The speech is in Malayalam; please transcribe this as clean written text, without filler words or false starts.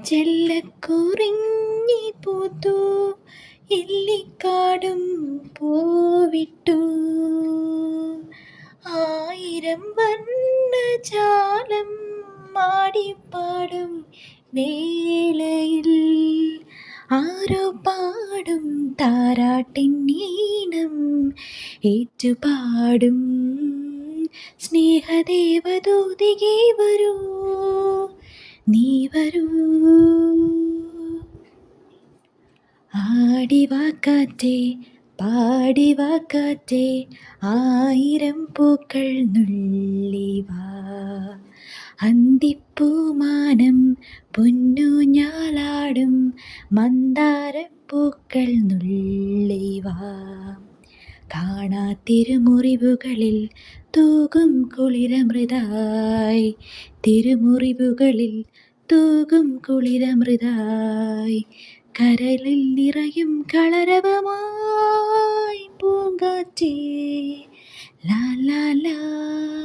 ചെല്ലക്കുറിഞ്ഞി പൂത്തു ഇല്ലിക്കാടും പൂവിട്ടു. ആയിരം വർണ്ണജാലം മാടിപ്പാടും വേളയിൽ ആരോ പാടും താരാട്ടിൻ ഈണം ഏറ്റുപാടും. സ്നേഹദേവദൂതികേ വരൂ, നീ വരൂ. ആടിവാ കാറ്റേ, പാടിവാ കാറ്റേ, ആയിരം പൂക്കൾ നുള്ളിവാ. അന്തിപ്പൂമാനം പൊന്നൂഞ്ഞാലാടും മന്ദാരപ്പൂക്കൾ നുള്ളിവാ. കാണാത്തിരുമുറിവുകളിൽ തൂകും കുളിരമൃതായി, തിരുമുറിവുകളിൽ തൂകും കുളിരമൃതായി. കരളിൽ നിറയും കളരവമായി പൂങ്കാറ്റേ, ലാ ലാ ലാ.